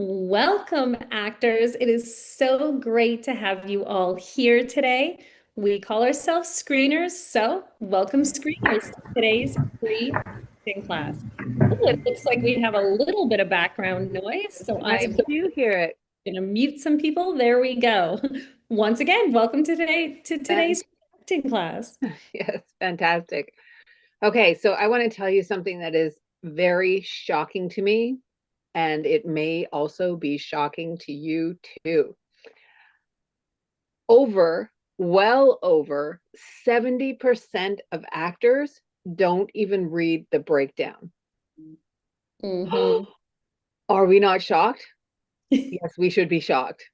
Welcome, actors. It is so great to have you all here today. We call ourselves screeners, so welcome, screeners, to today's free acting class. Oh, it looks like we have a little bit of background noise, so I I'm do hear it. going to mute some people. There we go. Once again, welcome to And today's acting class. yes, fantastic. Okay, so I want to tell you something that is very shocking to me, and it may also be shocking to you too. Well over 70% of actors don't even read the breakdown. Mhm. Are we not shocked? Yes, we should be shocked.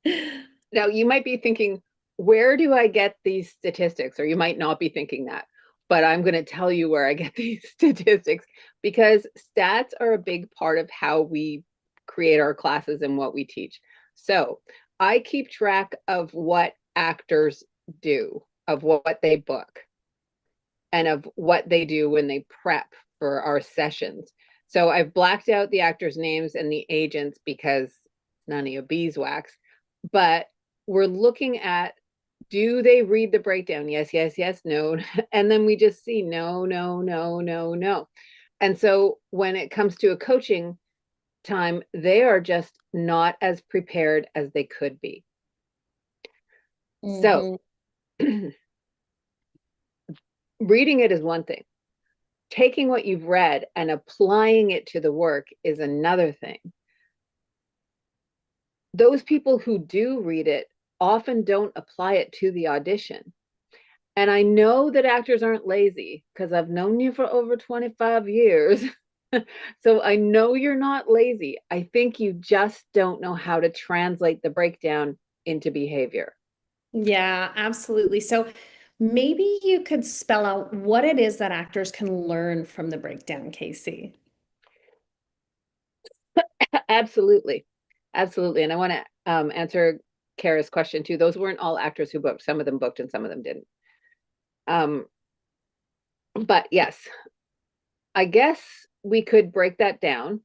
Now, you might be thinking, where do I get these statistics? Or you might not be thinking that, but I'm going to tell you where I get these statistics because stats are a big part of how we create our classes and what we teach. So I keep track of what actors do, of what they book, and of what they do when they prep for our sessions. So I've blacked out the actors' names and the agents because none of your beeswax, but we're looking at, do they read the breakdown? Yes, yes, yes, no. And then we just see no, no, no, no, no. And so when it comes to a coaching time, they are just not as prepared as they could be. So Mhm. reading it is one thing. Taking what you've read and applying it to the work is another thing. Those people who do read it often don't apply it to the audition. And I know that actors aren't lazy because I've known you for over 25 years. So I know you're not lazy. I think you just don't know how to translate the breakdown into behavior. Yeah, absolutely. So maybe you could spell out what it is that actors can learn from the breakdown, Casey. Absolutely. Absolutely. And I want to answer Kara's question too. Those weren't all actors who booked. Some of them booked and some of them didn't. Um, but yes, I guess we could break that down.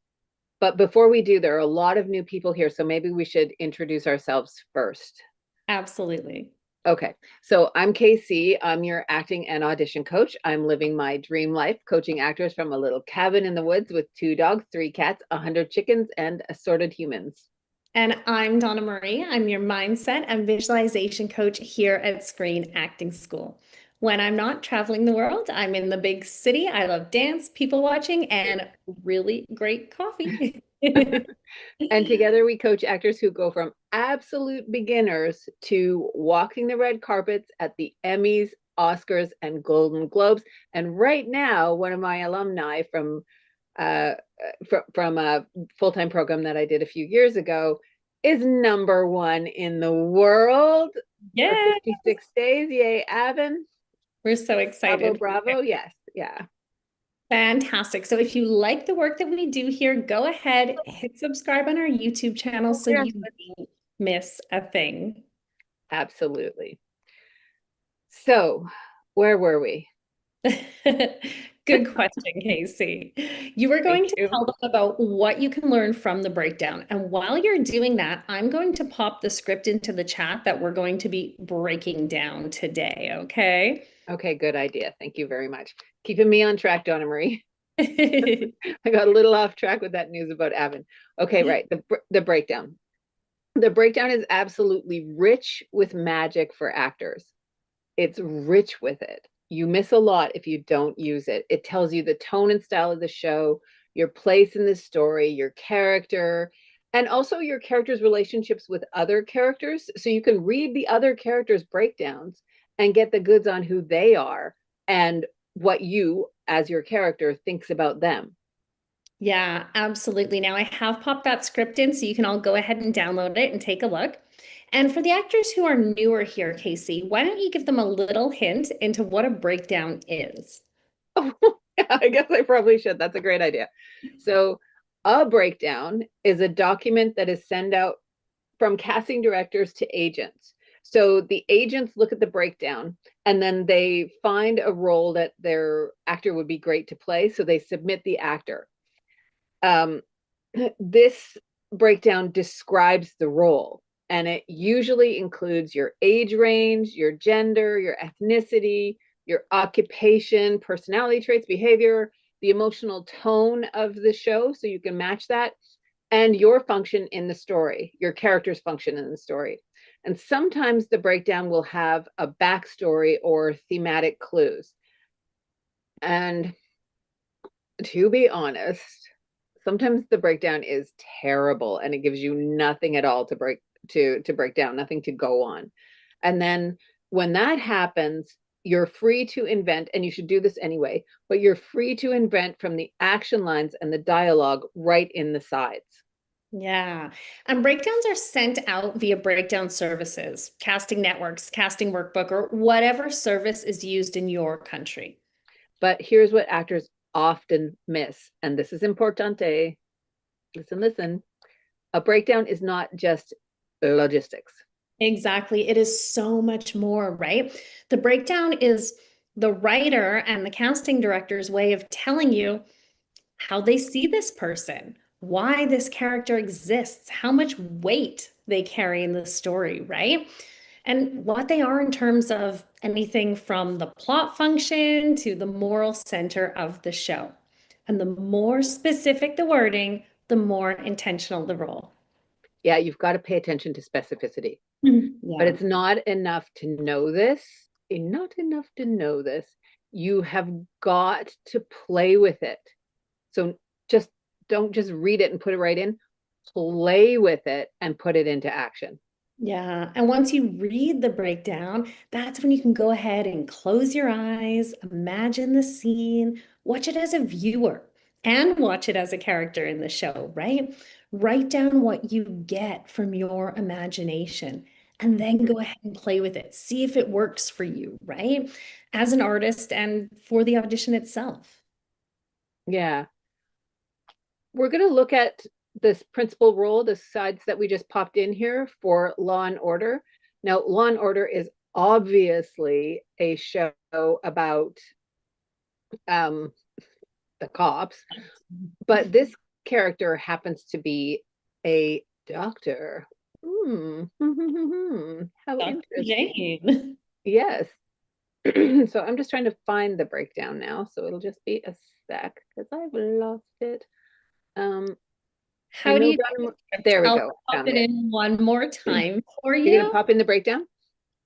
But before we do, there are a lot of new people here. So maybe we should introduce ourselves first. Absolutely. Okay, so I'm KC. I'm your acting and audition coach. I'm living my dream life, coaching actors from a little cabin in the woods with 2 dogs, 3 cats, 100 chickens, and assorted humans. And I'm Donna-Marie. I'm your mindset and visualization coach here at Screen Acting School. When I'm not traveling the world, I'm in the big city. I love dance, people watching, and really great coffee. And together we coach actors who go from absolute beginners to walking the red carpets at the Emmys, Oscars, and Golden Globes. And right now, one of my alumni uh, from a full-time program that I did a few years ago is #1 in the world for Yeah, 56 days. Yay, Avon. we're so Bravo, excited. bravo. Yes, yeah. Fantastic. So if you like the work that we do here, go ahead, hit subscribe on our YouTube channel Oh, so yeah. you won't miss a thing. Absolutely. So, where were we? Good question, Casey. You were Thank going to you. tell them about what you can learn from the breakdown. And while you're doing that, I'm going to pop the script into the chat that we're going to be breaking down today, okay? Okay, good idea. Thank you very much. Keeping me on track, Donna Marie. I got a little off track with that news about Avon. Okay, right. The breakdown. The breakdown is absolutely rich with magic for actors. It's rich with it. You miss a lot if you don't use it. It tells you the tone and style of the show, your place in the story, your character, and also your character's relationships with other characters. So you can read the other characters' breakdowns and get the goods on who they are and what you, as your character, thinks about them. Yeah, absolutely. Now I have popped that script in so you can all go ahead and download it and take a look. And for the actors who are newer here, Casey, why don't you give them a little hint into what a breakdown is? Oh, yeah, I guess I probably should. That's a great idea. So, a breakdown is a document that is sent out from casting directors to agents. So the agents look at the breakdown and then they find a role that their actor would be great to play. So they submit the actor. Um, this breakdown describes the role, and it usually includes your age range, your gender, your ethnicity, your occupation, personality traits, behavior, the emotional tone of the show, so you can match that, and your function in the story, your character's function in the story. And sometimes the breakdown will have a backstory or thematic clues. And to be honest, sometimes the breakdown is terrible and it gives you nothing at all to break down, nothing to go on. And then when that happens, you're free to invent, and you should do this anyway, but you're free to invent from the action lines and the dialogue right in the sides. Yeah. And breakdowns are sent out via breakdown services, casting networks, casting workbook, or whatever service is used in your country. But here's what actors often miss, and this is importante. Listen. A breakdown is not just logistics. Exactly. It is so much more, right? The breakdown is the writer and the casting director's way of telling you how they see this person, why this character exists, how much weight they carry in the story, right? And what they are in terms of anything from the plot function to the moral center of the show. And the more specific the wording, the more intentional the role. Yeah, you've got to pay attention to specificity. But Yeah. it's not enough to know this. Not enough to know this. You have got to play with it. So just don't just read it and put it right in. Play with it and put it into action. Yeah. And once you read the breakdown, that's when you can go ahead and close your eyes, imagine the scene, watch it as a viewer, and watch it as a character in the show, right? Write down what you get from your imagination and then go ahead and play with it. See if it works for you, right? As an artist and for the audition itself. Yeah. We're going to look at this principal role, the sides that we just popped in here for Law and Order. Now, Law and Order is obviously a show about the cops, but this character happens to be a doctor. How Dr. interesting. Jane. Yes. So I'm just trying to find the breakdown now. So it'll just be a sec because I've lost it. I How do know you Donna, think? there we I'll go. pop Found it it. in one more time for You're gonna you. pop in the breakdown?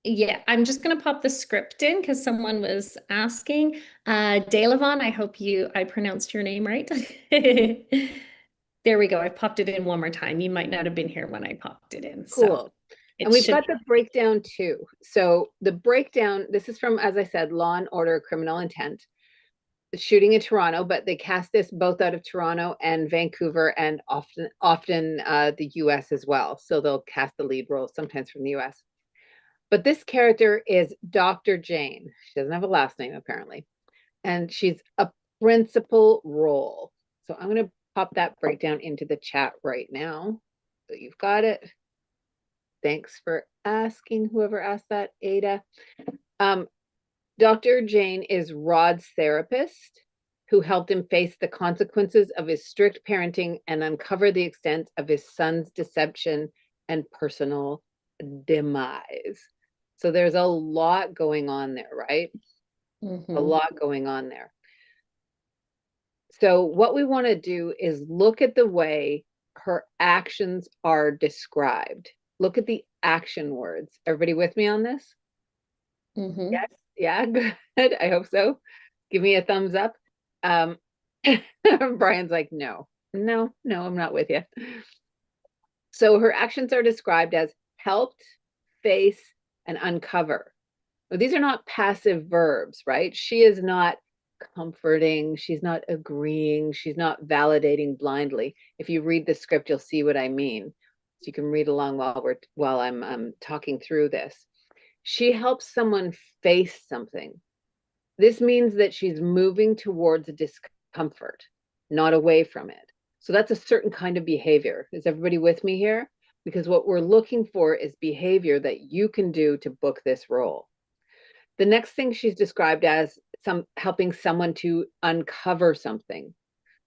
Yeah, I'm just going to pop the script in because someone was asking. Delavan, I hope I pronounced your name right. There we go. I popped it in one more time. You might not have been here when I popped it in. So Cool. And it we've should got the be. breakdown too. So the breakdown, this is from, as I said, Law and Order, Criminal Intent, shooting in Toronto, but they cast this both out of Toronto and Vancouver, and often the US as well. So they'll cast the lead role sometimes from the US. But this character is Dr. Jane. She doesn't have a last name apparently. And she's a principal role. So I'm going to pop that breakdown into the chat right now. So you've got it. Thanks for asking, whoever asked that, Ada. Dr. Jane is Rod's therapist who helped him face the consequences of his strict parenting and uncover the extent of his son's deception and personal demise. So there's a lot going on there, right? A lot going on there. So what we want to do is look at the way her actions are described. Look at the action words. Everybody with me on this? Yes. Yeah, good. I hope so. Give me a thumbs up. Brian's like, no, I'm not with you. So her actions are described as helped, face, and uncover. Well, these are not passive verbs, right? She is not comforting. She's not agreeing. She's not validating blindly. If you read the script, you'll see what I mean. So you can read along while I'm talking through this. She helps someone face something. This means that she's moving towards discomfort, not away from it. So that's a certain kind of behavior. Is everybody with me here? Because what we're looking for is behavior that you can do to book this role. The next thing she's described as helping someone to uncover something.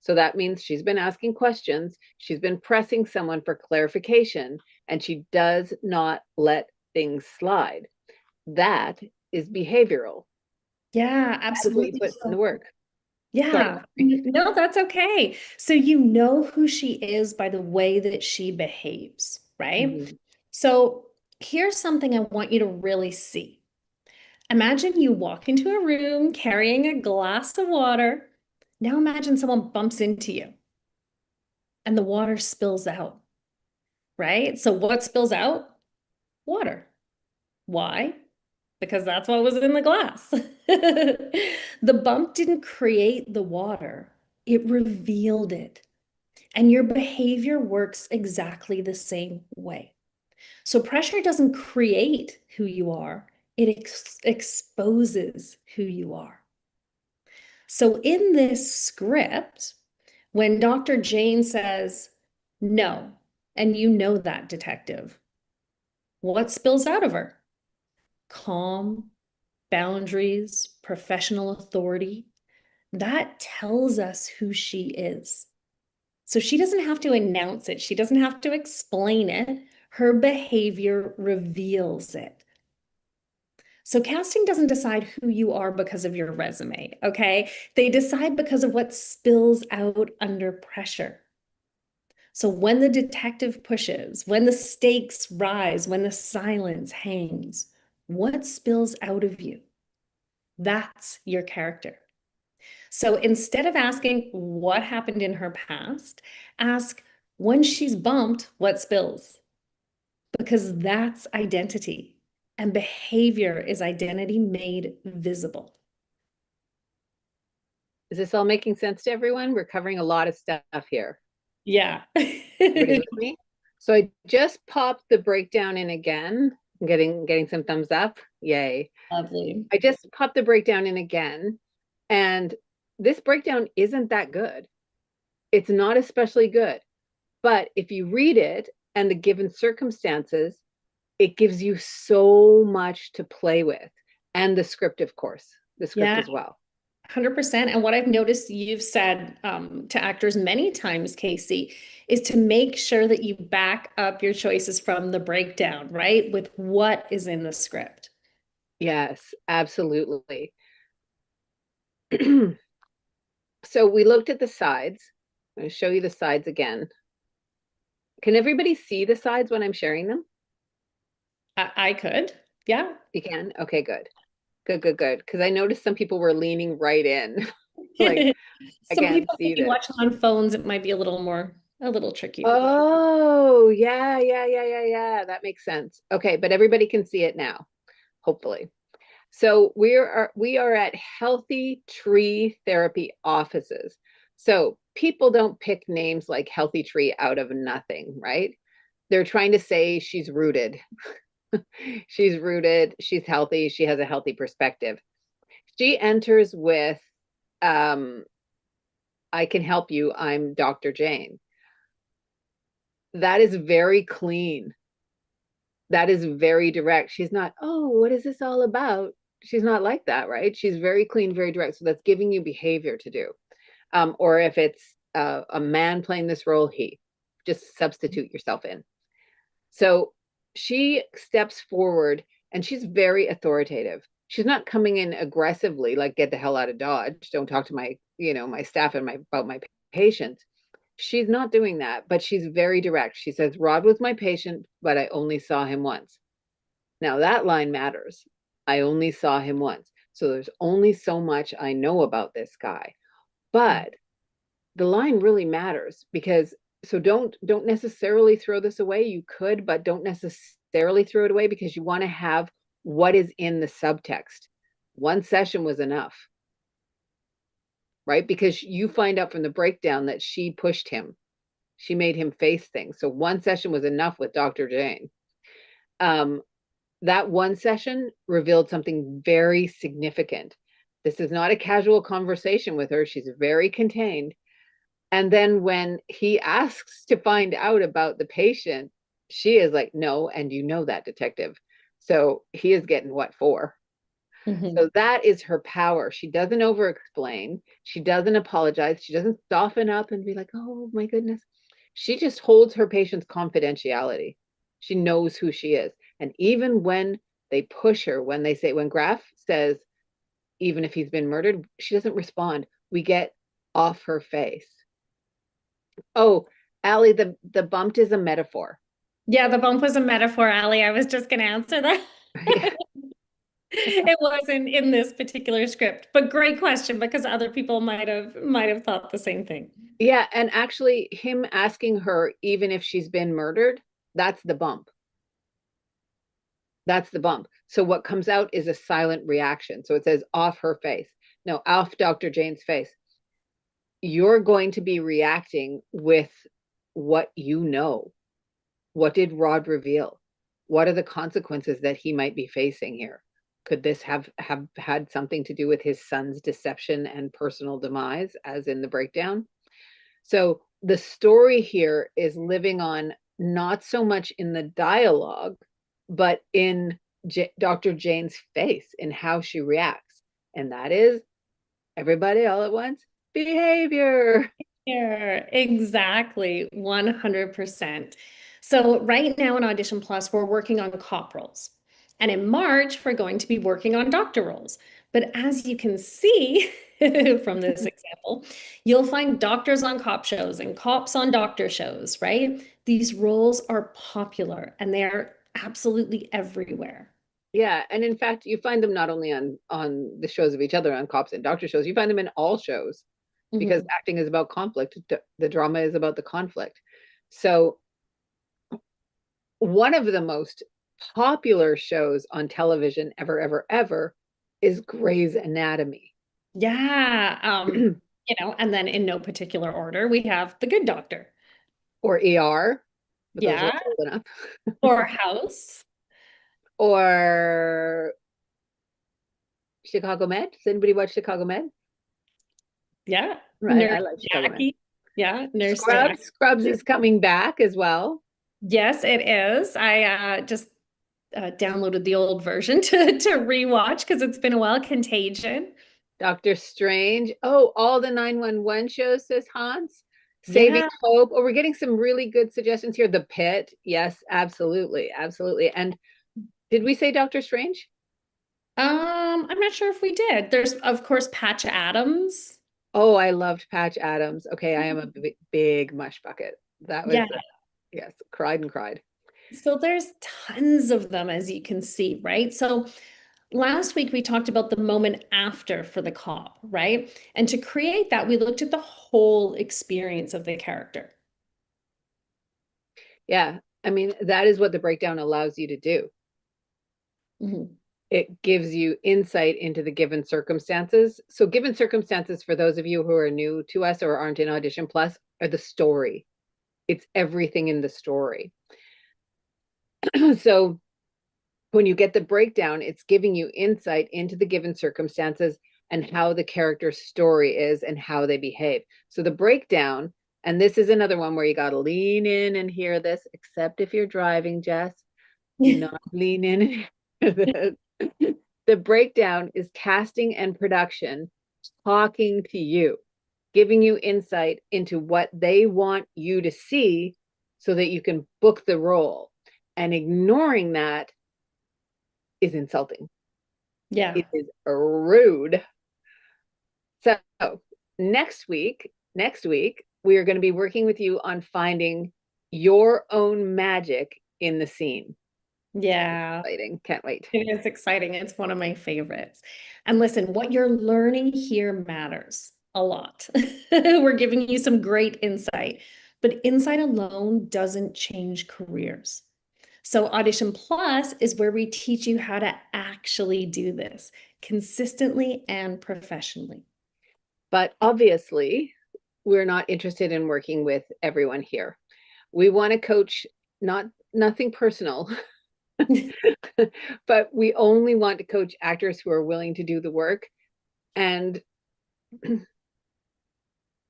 So that means she's been asking questions, she's been pressing someone for clarification, and she does not let things slide. That is behavioral. Yeah, That's what you absolutely. put in the So, work. Sorry. yeah, no, that's okay. So you know who she is by the way that she behaves, right? Mhm. So here's something I want you to really see. Imagine you walk into a room carrying a glass of water. Now imagine someone bumps into you and the water spills out, right? So what spills out? Water. Why? Because that's what was in the glass. The bump didn't create the water, it revealed it. And your behavior works exactly the same way. So pressure doesn't create who you are, it exposes who you are. So in this script, when Dr. Jane says no, and you know that, detective, what spills out of her? Calm, boundaries, professional authority. That tells us who she is. So she doesn't have to announce it, she doesn't have to explain it. Her behavior reveals it. So casting doesn't decide who you are because of your resume, okay? They decide because of what spills out under pressure. So when the detective pushes, when the stakes rise, when the silence hangs, what spills out of you? That's your character. So instead of asking what happened in her past, ask when she's bumped, what spills? Because that's identity. And behavior is identity made visible. Is this all making sense to everyone? We're covering a lot of stuff here. Yeah. Everybody with me? So I just popped the breakdown in again. I'm getting some thumbs up. Yay. Lovely. I just popped the breakdown in again. And this breakdown isn't that good. It's not especially good. But if you read it and the given circumstances, it gives you so much to play with. And the script, of course, the script Yeah, as well. 100%. And what I've noticed you've said to actors many times, Casey, is to make sure that you back up your choices from the breakdown, right? With what is in the script. Yes, absolutely. So we looked at the sides. I'm going to show you the sides again. Can everybody see the sides when I'm sharing them? I could. Yeah. You can? Okay, good. Good, good, good. Because I noticed some people were leaning right in. Like, I Some can't people see maybe this. watching on phones, it might be a little tricky. Oh, yeah, yeah, yeah, yeah, yeah. That makes sense. Okay, but everybody can see it now, hopefully. So we are at Healthy Tree Therapy offices. So people don't pick names like Healthy Tree out of nothing, right? They're trying to say she's rooted. She's rooted, she's healthy, she has a healthy perspective. She enters with, um, I can help you, I'm Dr. Jane. That is very clean. That is very direct. She's not, oh, what is this all about? She's not like that, right? She's very clean, very direct. So that's giving you behavior to do. Or if it's a man playing this role, he just substitute yourself in. So she steps forward and she's very authoritative. She's not coming in aggressively, like get the hell out of Dodge. Don't talk to my, my staff and about my patients. She's not doing that, but she's very direct. She says, Rod was my patient, but I only saw him once. Now that line matters. I only saw him once. So there's only so much I know about this guy. But the line really matters because so don't necessarily throw this away. You could, but don't necessarily throw it away because you want to have what is in the subtext. One session was enough, right? Because you find out from the breakdown that she pushed him. She made him face things. So one session was enough with Dr. Jane. That one session revealed something very significant. This is not a casual conversation with her. She's very contained. And then when he asks to find out about the patient, she is like, no, and you know that, detective. So he is getting what for? Mhm. So that is her power. She doesn't over explain. She doesn't apologize. She doesn't soften up and be like, oh my goodness. She just holds her patient's confidentiality. She knows who she is. And even when they push her, when they say, when Graf says, even if he's been murdered, she doesn't respond. We get off her face. Oh, Allie, the bumped is a metaphor. Yeah, the bump was a metaphor, Allie. I was just going to answer that. It wasn't in this particular script, but great question because other people might have thought the same thing. Yeah, and actually him asking her even if she's been murdered, that's the bump. That's the bump. So what comes out is a silent reaction. So it says off her face. No, off Dr. Jane's face. You're going to be reacting with what you know. What did Rod reveal? What are the consequences that he might be facing here? Could this have had something to do with his son's deception and personal demise, as in the breakdown? So the story here is living on not so much in the dialogue, but in Dr. Jane's face, in how she reacts. And that is everybody all at once, behavior. Here, exactly, 100%. So right now in Audition Plus, we're working on cop roles. And in March, we're going to be working on doctor roles. But as you can see from this example, you'll find doctors on cop shows and cops on doctor shows, right? These roles are popular and they're absolutely everywhere. Yeah, and in fact, you find them not only on the shows of each other, on cops and doctor shows, you find them in all shows because Mhm. acting is about conflict. The drama is about the conflict. So one of the most popular shows on television ever is Grey's Anatomy. Yeah. And then in no particular order, we have The Good Doctor. Or ER, but those are Yeah. all old enough. Or House. Or Chicago Med. Does anybody watch Chicago Med? Yeah. Right, I Nurse like Chicago Med. Jackie. Yeah. Nurse Jackie. Scrubs is coming back as well. Yes, it is. I just downloaded the old version to rewatch because it's been a while. Contagion. Doctor Strange. Oh, all the 911 shows, says Hans. Saving Yeah. Hope. Oh, we're getting some really good suggestions here. The Pit. Yes, absolutely. Absolutely. And did we say Doctor Strange? I'm not sure if we did. There's, of course, Patch Adams. Oh, I loved Patch Adams. Okay, I am a big mush bucket. That was, Yeah. yes, cried and cried. So there's tons of them, as you can see, right? So last week we talked about the moment after for the cop, right? And to create that, we looked at the whole experience of the character. Yeah, I mean, that is what the breakdown allows you to do. Mhm. It gives you insight into the given circumstances. So, given circumstances, for those of you who are new to us or aren't in Audition Plus, are the story. It's everything in the story. So, when you get the breakdown, it's giving you insight into the given circumstances and how the character's story is and how they behave. So, the breakdown, and this is another one where you got to lean in and hear this, except if you're driving, Jess. Do not lean in and hear this. The breakdown is casting and production talking to you, giving you insight into what they want you to see so that you can book the role. And ignoring that is insulting. Yeah. It is rude. So next week, we are going to be working with you on finding your own magic in the scene. Yeah. Exciting. Can't wait. It is exciting. It's one of my favorites. And listen, what you're learning here matters a lot. We're giving you some great insight, but insight alone doesn't change careers. So, Audition Plus is where we teach you how to actually do this consistently and professionally. But obviously, we're not interested in working with everyone here. We want to coach, not nothing personal, but we only want to coach actors who are willing to do the work. And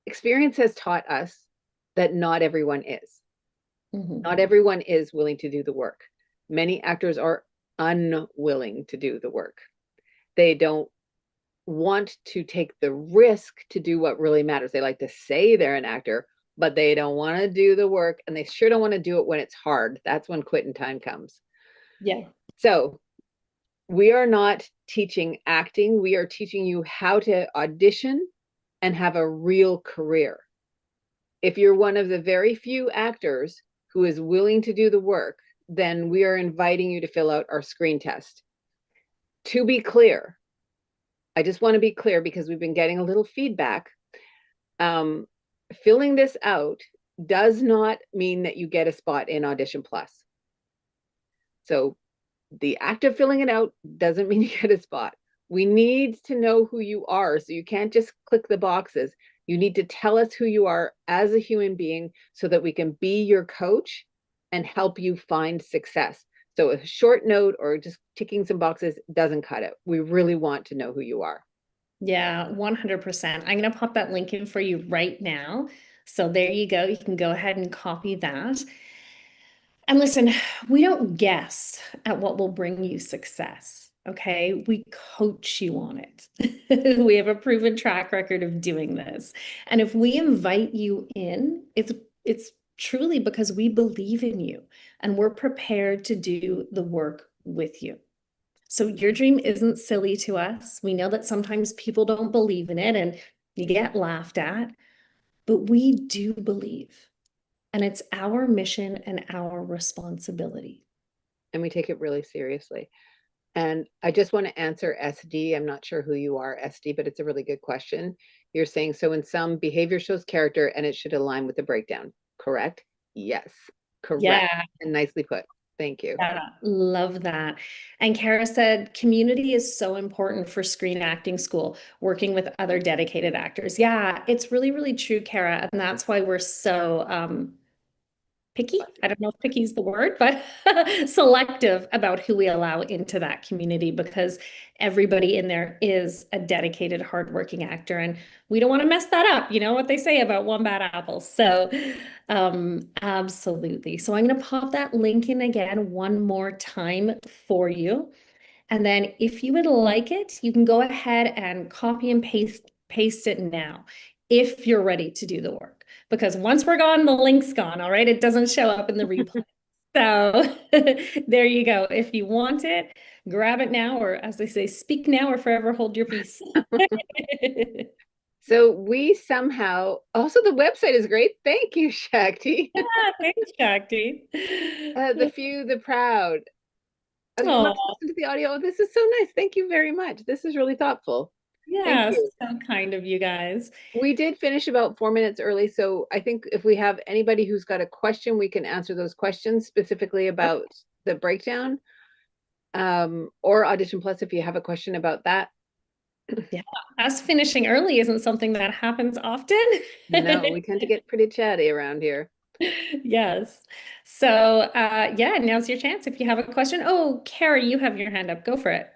experience has taught us that not everyone is. Mhm. Not everyone is willing to do the work. Many actors are unwilling to do the work. They don't want to take the risk to do what really matters. They like to say they're an actor, but they don't want to do the work, and they sure don't want to do it when it's hard. That's when quitting time comes. Yeah. So we are not teaching acting. We are teaching you how to audition and have a real career. If you're one of the very few actors who is willing to do the work, then we are inviting you to fill out our screen test. To be clear, I just want to be clear because we've been getting a little feedback. Filling this out does not mean that you get a spot in Audition Plus. So the act of filling it out doesn't mean you get a spot. We need to know who you are. So you can't just click the boxes. You need to tell us who you are as a human being so that we can be your coach and help you find success. So a short note or just ticking some boxes doesn't cut it. We really want to know who you are. Yeah, 100%. I'm going to pop that link in for you right now. So there you go. You can go ahead and copy that. And listen, we don't guess at what will bring you success. Okay. We coach you on it. We have a proven track record of doing this. And if we invite you in, it's truly because we believe in you and we're prepared to do the work with you. So your dream isn't silly to us. We know that sometimes people don't believe in it and you get laughed at, but we do believe. And it's our mission and our responsibility. And we take it really seriously. And I just want to answer SD. I'm not sure who you are, SD, but it's a really good question. You're saying, so in some, behavior shows character and it should align with the breakdown, correct? Yes, correct. Yeah, And nicely put. Thank you. yeah, love that. And Kara said, community is so important for screen acting school, working with other dedicated actors. Yeah, it's really, really true, Kara. And that's why we're so picky. I don't know if picky is the word, but selective about who we allow into that community because everybody in there is a dedicated, hardworking actor. And we don't want to mess that up. You know what they say about one bad apple. So, absolutely. So I'm going to pop that link in again one more time for you. And then if you would like it, you can go ahead and copy and paste it now if you're ready to do the work. Because once we're gone, the link's gone, all right? It doesn't show up in the replay. So there you go. If you want it, grab it now, or as they say, speak now or forever hold your peace. So we somehow, also the website is great. Thank you, Shakti. Yeah, thanks, Shakti. The few, the proud. You must Oh, listen to the audio. This is so nice. Thank you very much. This is really thoughtful. Thank yeah, you. so kind of you guys. We did finish about 4 minutes early, so I think if we have anybody who's got a question, we can answer those questions specifically about the breakdown, or Audition Plus if you have a question about that. Yeah, us finishing early isn't something that happens often. No, we tend to get pretty chatty around here. Yes. So, yeah, now's your chance. If you have a question. Oh, Carrie, you have your hand up. Go for it.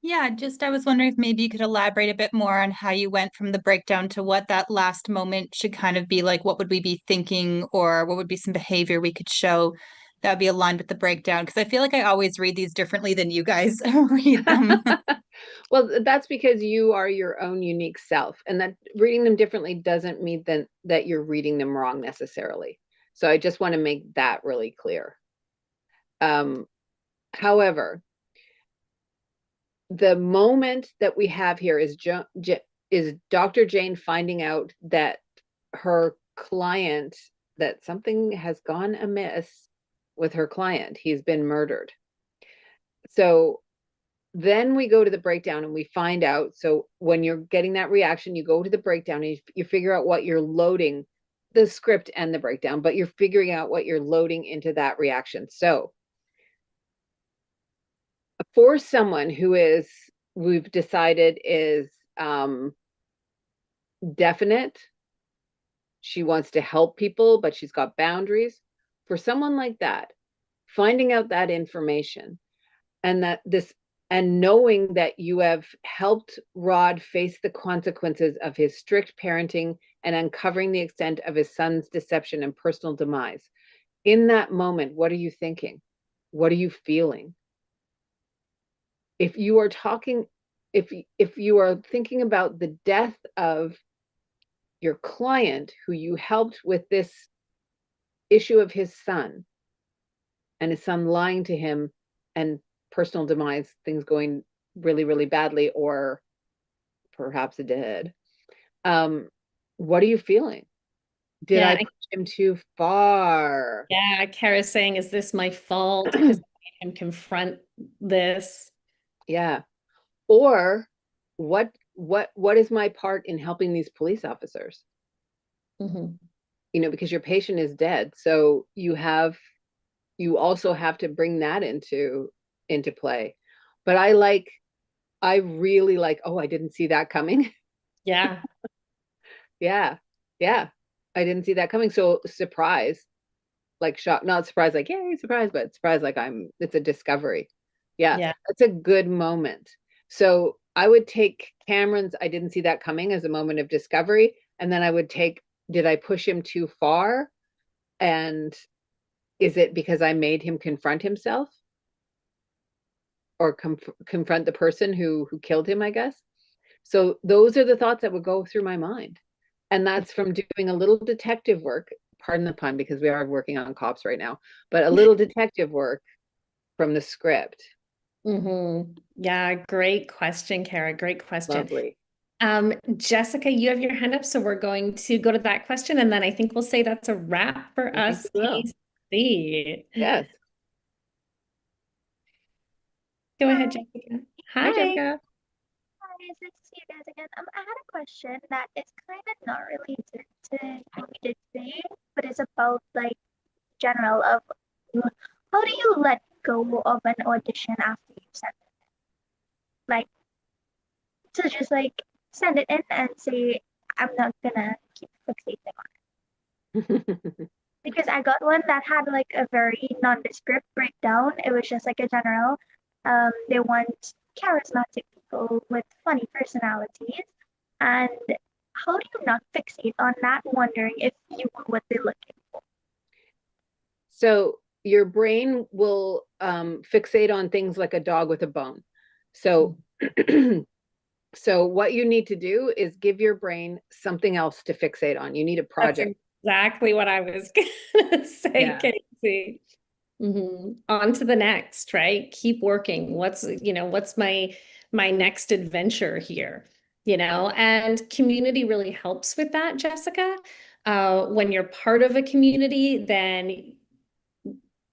Yeah, just I was wondering if maybe you could elaborate a bit more on how you went from the breakdown to what that last moment should kind of be like. What would we be thinking, or what would be some behavior we could show that would be aligned with the breakdown? Because I feel like I always read these differently than you guys read them. Well, that's because you are your own unique self, and that reading them differently doesn't mean that you're reading them wrong necessarily. So I just want to make that really clear. However, the moment that we have here is Dr. Jane finding out that her client, that something has gone amiss with her client. He's been murdered. So then we go to the breakdown and we find out. So when you're getting that reaction, you go to the breakdown and you figure out what you're loading, the script and the breakdown, but you're figuring out what you're loading into that reaction. So for someone who is, we've decided is definite, she wants to help people, but she's got boundaries. For someone like that, finding out that information and knowing that you have helped Rod face the consequences of his strict parenting and uncovering the extent of his son's deception and personal demise. In that moment, what are you thinking? What are you feeling? If you are talking if you are thinking about the death of your client who you helped with this issue of his son, and his son lying to him, and personal demise, things going really, really badly, or perhaps it did. What are you feeling? Did I push him too far? Yeah, Kara's saying, is this my fault because I made him confront this? Yeah. Or what is my part in helping these police officers? Mm-hmm. You know, because your patient is dead. So you also have to bring that into play. But I really like, oh, I didn't see that coming. Yeah. Yeah. Yeah. I didn't see that coming. So surprise, like shock, not surprise, like, yay, surprise, but surprise, like it's a discovery. Yeah. Yeah. That's a good moment. So I would take Cameron's, I didn't see that coming, as a moment of discovery. And then I would take, did I push him too far? And is it because I made him confront himself? Or confront the person who killed him, I guess. So those are the thoughts that would go through my mind. And that's from doing a little detective work, pardon the pun, because we are working on cops right now, but a little detective work from the script. Mm-hmm. Yeah, great question, Kara. Great question. Lovely. Jessica, you have your hand up, so we're going to go to that question, and then I think we'll say that's a wrap for us, KC. Yes. Go ahead, Jessica. Hi, Hi. Jessica. Hi, it's nice to see you guys again. I had a question that is kind of not related to what we did today, but it's about like general of how do you let go of an audition after you send it? Like to just like send it in and say, I'm not gonna keep fixating on it. Because I got one that had like a very nondescript breakdown. It was just like a general. They want charismatic people with funny personalities. And how do you not fixate on that, wondering if you were what they're looking for? So your brain will fixate on things like a dog with a bone. So so what you need to do is give your brain something else to fixate on. You need a project. That's exactly what I was gonna say, Casey. On to the next, right? Keep working. What's my next adventure here? And community really helps with that, Jessica. When you're part of a community, then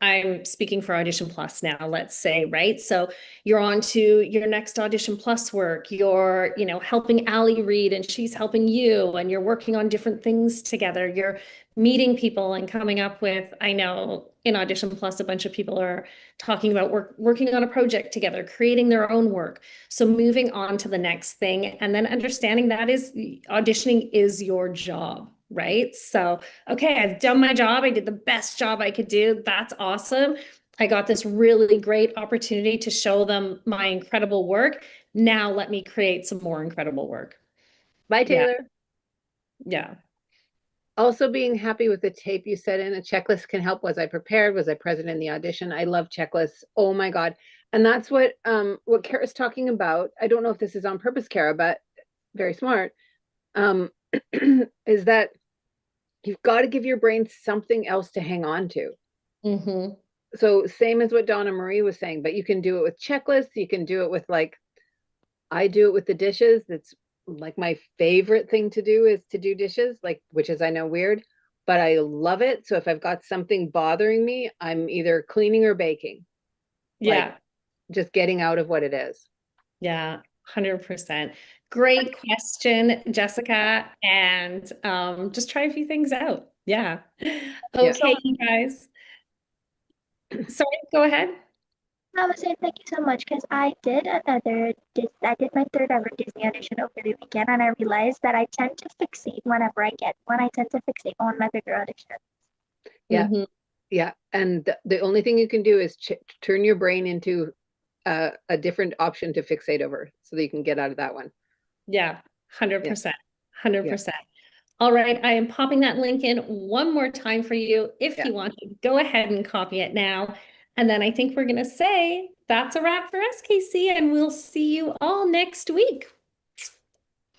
I'm speaking for Audition Plus now, let's say, right? So you're on to your next Audition Plus work. You're, helping Allie read and she's helping you, and you're working on different things together. You're meeting people and coming up with, I know in Audition Plus, a bunch of people are talking about working on a project together, creating their own work. So moving on to the next thing, and then understanding that is auditioning is your job. Right? So, okay, I've done my job. I did the best job I could do. That's awesome. I got this really great opportunity to show them my incredible work. Now let me create some more incredible work. Bye, Taylor. Yeah. Also being happy with the tape you set in. A checklist can help. Was I prepared? Was I present in the audition? I love checklists. Oh my God. And that's what Kara's talking about. I don't know if this is on purpose, Kara, but very smart. Is that you've got to give your brain something else to hang on to. Mm-hmm. So same as what Donna-Marie was saying, but you can do it with checklists. You can do it with I do it with the dishes. That's like my favorite thing to do is to do dishes, which is, I know, weird, but I love it. So if I've got something bothering me, I'm either cleaning or baking. Yeah. Just getting out of what it is. Yeah, 100%. Great question, Jessica. And just try a few things out. Yeah. Okay, you guys. Sorry, go ahead. I was saying thank you so much because I did my third ever Disney audition over the weekend, and I realized that I tend to fixate whenever I get one. I tend to fixate on my bigger auditions. Yeah. Yeah. And the only thing you can do is turn your brain into a different option to fixate over so that you can get out of that one. Yeah, 100%. 100%. All right, I am popping that link in one more time for you. If you want to, go ahead and copy it now. And then I think we're going to say that's a wrap for us, Casey, and we'll see you all next week.